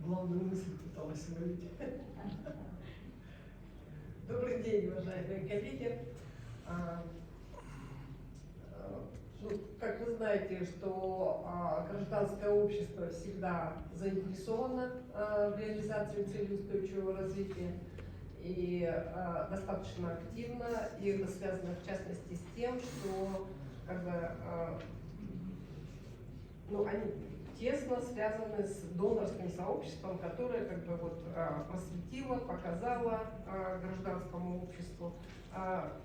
главную мысль пыталась вылить. Добрый день, уважаемые коллеги. Ну, как вы знаете, что гражданское общество всегда заинтересовано в реализации целей устойчивого развития и достаточно активно, и это связано в частности с тем, что они тесно связаны с донорским сообществом, которое просветило, показало гражданскому обществу,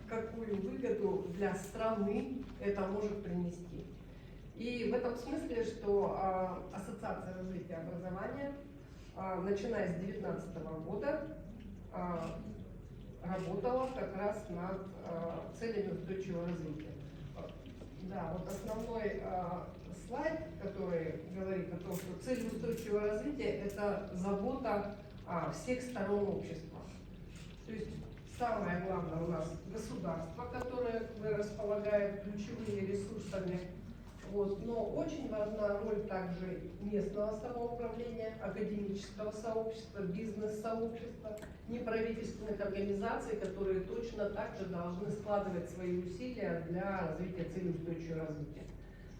какую выгоду для страны это может принести. И в этом смысле, что Ассоциация развития образования, начиная с 2019 года, работала как раз над целями устойчивого развития. Да, вот основной слайд, который говорит о том, что цель устойчивого развития – это забота всех сторон общества. То есть самое главное у нас государство, которое располагает ключевыми ресурсами. Но очень важна роль также местного самоуправления, академического сообщества, бизнес-сообщества, неправительственных организаций, которые точно так же должны складывать свои усилия для развития целей устойчивого развития.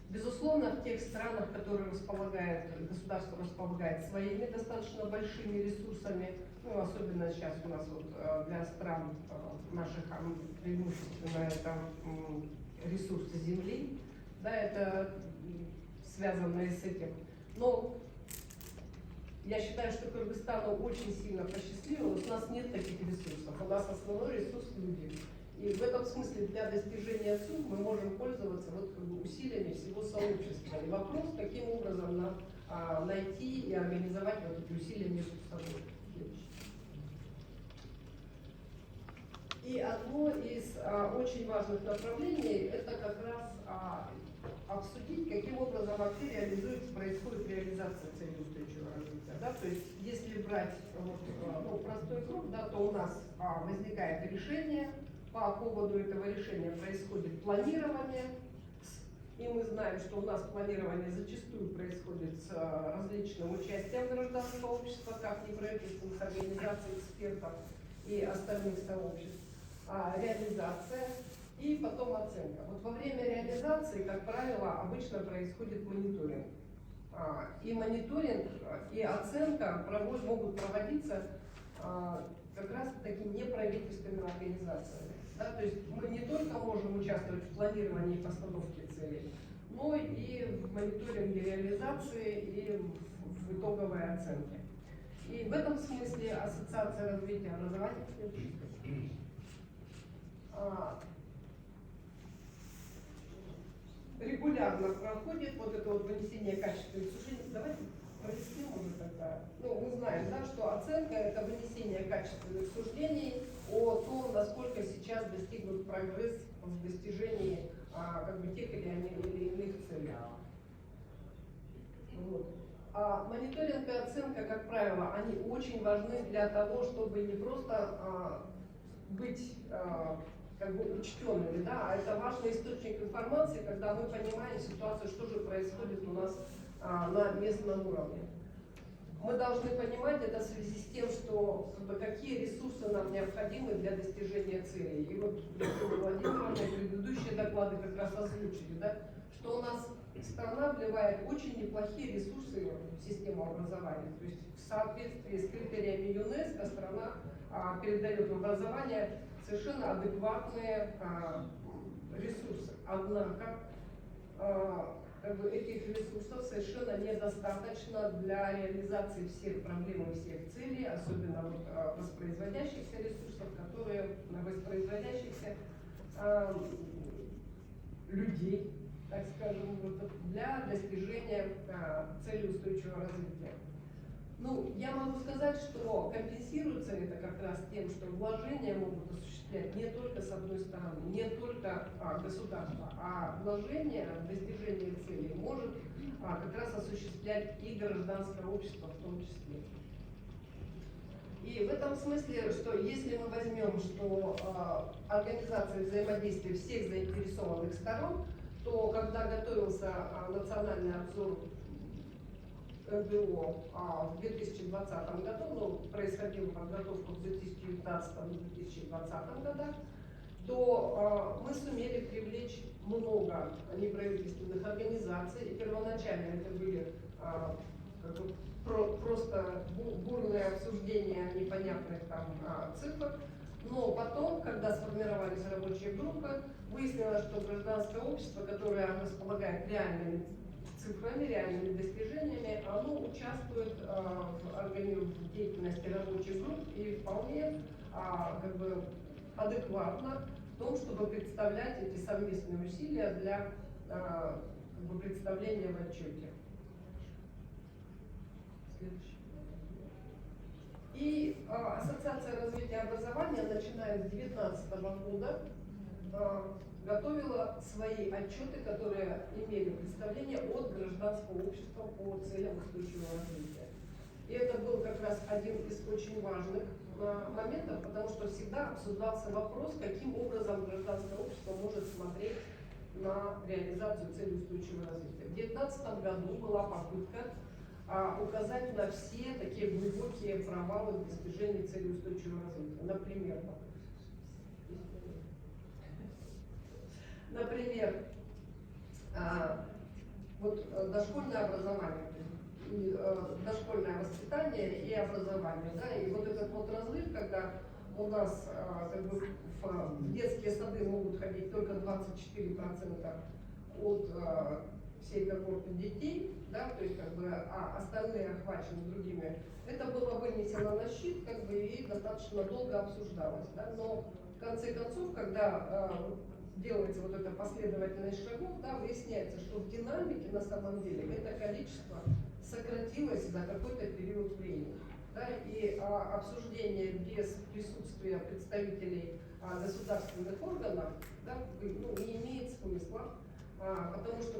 Безусловно, в тех странах, которые государство располагает своими достаточно большими ресурсами, особенно сейчас у нас для стран наших преимущественно это ресурсы земли, да, это связанное с этим. Но я считаю, что Кыргызстану очень сильно посчастливилось, у нас нет таких ресурсов, у нас основной ресурс – люди. И в этом смысле для достижения ЦУ мы можем пользоваться усилиями всего сообщества. И вопрос, каким образом нам найти и организовать эти усилия между собой. И одно из очень важных направлений – это как раз обсудить, каким образом вообще происходит реализация целей устойчивого развития. Да? То есть, если брать простой круг, да, то у нас возникает решение, по поводу этого решения происходит планирование, и мы знаем, что у нас планирование зачастую происходит с различным участием гражданского общества, как неправительственных организаций, экспертов и остальных сообществ, реализация и потом оценка. Вот во время реализации, как правило, обычно происходит мониторинг. И мониторинг, и оценка могут проводиться как раз такими неправительственными организациями. Да? То есть мы не только можем участвовать в планировании и постановке целей, но и в мониторинге реализации и в итоговой оценке. И в этом смысле Ассоциация развития образования регулярно проходит это вынесение качественных суждений. Давайте проясним уже тогда. Мы знаем, да, что оценка – это вынесение качественных суждений о том, насколько сейчас достигнут прогресс в достижении тех или иных целей. А мониторинг и оценка, как правило, они очень важны для того, чтобы не просто быть учтенными, да, а это важный источник информации, когда мы понимаем ситуацию, что же происходит у нас на местном уровне. Мы должны понимать это в связи с тем, что какие ресурсы нам необходимы для достижения целей. И Владимировна, предыдущие доклады как раз озвучили, да, что у нас страна вливает очень неплохие ресурсы в систему образования. То есть в соответствии с критериями ЮНЕСКО страна передает в образование совершенно адекватные ресурсы. Однако этих ресурсов совершенно недостаточно для реализации всех проблем и всех целей, особенно воспроизводящихся ресурсов, которые воспроизводящихся людей, так скажем, для достижения цели устойчивого развития. Я могу сказать, что компенсируется это как раз тем, что вложения могут осуществлять не только с одной стороны, не только государство, а вложения в достижение целей может как раз осуществлять и гражданское общество в том числе. И в этом смысле, что если мы возьмем, что организация взаимодействия всех заинтересованных сторон, то когда готовился национальный обзор НДО в 2020 году, но происходила подготовка в 2019-2020 годах, то мы сумели привлечь много неправительственных организаций. И первоначально это были просто бурное обсуждение непонятных там цифр. Но потом, когда сформировались рабочие группы, выяснилось, что гражданское общество, которое располагает реальными цифрами, реальными достижениями, оно участвует в деятельности рабочих групп и вполне адекватно в том, чтобы представлять эти совместные усилия для представления в отчете. Следующий. И Ассоциация развития образования, начиная с 2019 года, готовила свои отчеты, которые имели представление от гражданского общества по целям устойчивого развития. И это был как раз один из очень важных моментов, потому что всегда обсуждался вопрос, каким образом гражданское общество может смотреть на реализацию цели устойчивого развития. В 2019 году была попытка указать на все такие глубокие провалы в достижении цели устойчивого развития. Например, дошкольное образование, дошкольное воспитание и образование. Да, и вот этот вот разрыв, когда у нас в детские сады могут ходить только 24% от всей когорты детей, да, то есть остальные охвачены другими. Это было вынесено на щит и достаточно долго обсуждалось. Да, но в конце концов, когда делается вот эта последовательность шагов, да, выясняется, что в динамике на самом деле это количество сократилось за какой-то период времени. Да, и обсуждение без присутствия представителей государственных органов, да, не имеет смысла, потому что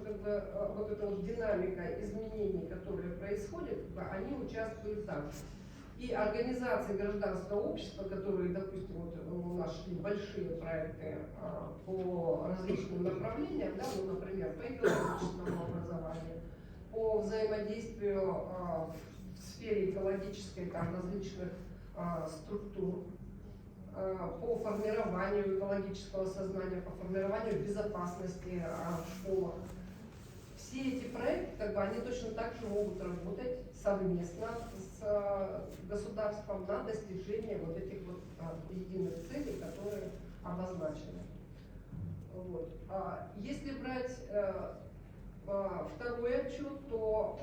вот эта вот динамика изменений, которые происходят, они участвуют также. И организации гражданского общества, которые, допустим, вот у нас шли большие проекты по различным направлениям, да, например, по экологическому образованию, по взаимодействию в сфере экологической различных структур, по формированию экологического сознания, по формированию безопасности в школах. Все эти проекты, они точно так же могут работать совместно с государством на достижение вот этих вот единых целей, которые обозначены. Вот. Если брать второй отчет, то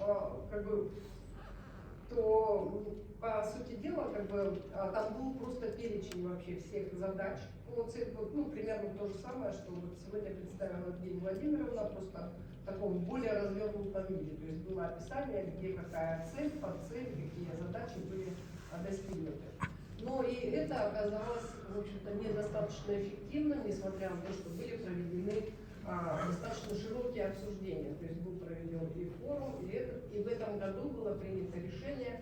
по сути дела, там был просто перечень вообще всех задач по цели, примерно то же самое, что вот сегодня представила Евгения Владимировна, просто в таком более развернутом виде. То есть было описание, где какая цель, подцель, какие задачи были достигнуты. Но и это оказалось, в общем-то, недостаточно эффективным, несмотря на то, что были проведены достаточно широкие обсуждения. То есть был проведен и форум, и в этом году было принято решение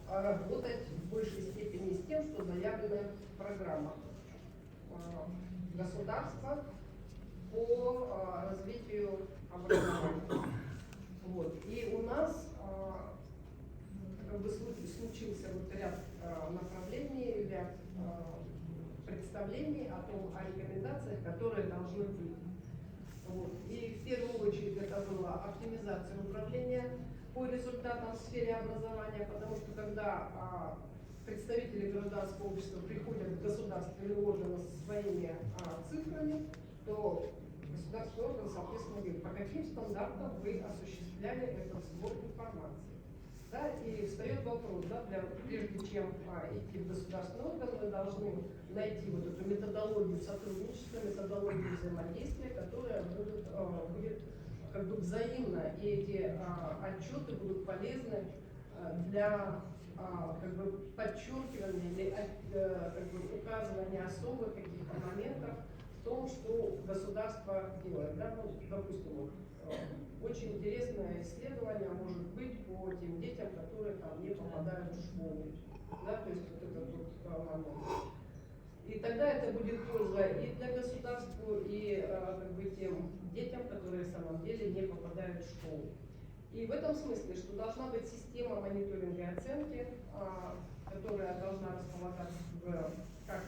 работать в большей степени с тем, что заявлена программа государства по развитию образования. Вот. И у нас случился вот ряд направлений, ряд представлений о рекомендациях, которые должны быть. Вот. И в первую очередь это была оптимизация управления по результатам в сфере образования, потому что когда представители гражданского общества приходят в государственные органы со своими цифрами, то государственный орган, соответственно, говорит, по каким стандартам вы осуществляли этот сбор информации. Да, и встает вопрос, да, прежде чем идти в государственный орган, мы должны найти вот эту методологию сотрудничества, методологию взаимодействия, которая будет взаимно, и эти отчеты будут полезны для подчеркивания или указывания особых каких-то моментов в том, что государство делает. Да? Допустим, очень интересное исследование может быть по тем детям, которые не попадают в школу. Да? То есть вот этот момент. И тогда это будет польза и для государства, и тем детям, которые в самом деле не попадают в школу. И в этом смысле, что должна быть система мониторинга и оценки, которая должна располагаться как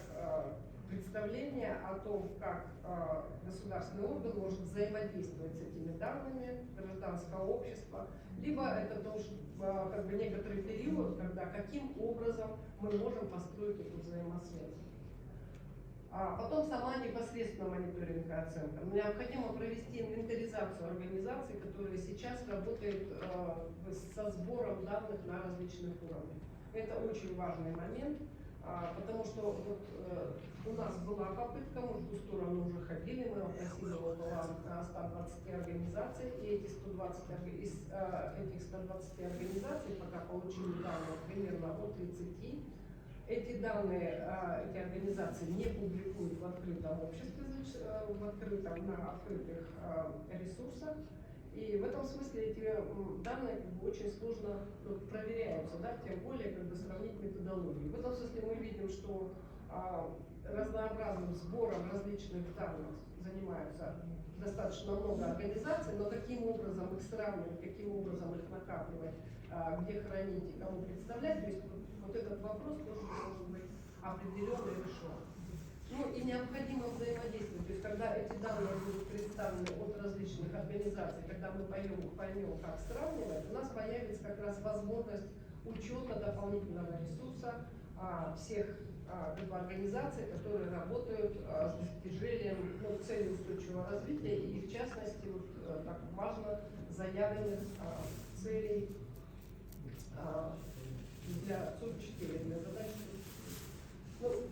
представление о том, как государственный орган может взаимодействовать с этими данными гражданского общества, либо это тоже как бы некоторый период, когда каким образом мы можем построить эту взаимосвязь. Потом сама непосредственно мониторинг и оценка. Необходимо провести инвентаризацию организаций, которые сейчас работают со сбором данных на различных уровнях. Это очень важный момент, потому что вот, у нас была попытка, мы в ту сторону уже ходили, мы опросили около 120 организаций, и эти 120, из этих 120 организаций пока получили данные примерно от 30. Эти данные, эти организации не публикуют в открытом обществе, на открытых ресурсах. И в этом смысле эти данные как бы очень сложно проверяются, да, тем более как бы сравнить методологию. В этом смысле мы видим, что разнообразным сбором различных данных занимаются достаточно много организаций, но каким образом их сравнивать, каким образом их накапливать, где хранить и кому представлять, то есть вот этот вопрос тоже должен быть определенно решен. Ну и необходимо взаимодействовать, то есть когда эти данные будут представлены от различных организаций, когда мы поймем, как сравнивать, у нас появится как раз возможность учета дополнительного ресурса всех организаций, которые работают с достижением цели устойчивого развития и в частности так важно заявленных целей для СУР-4, для задач.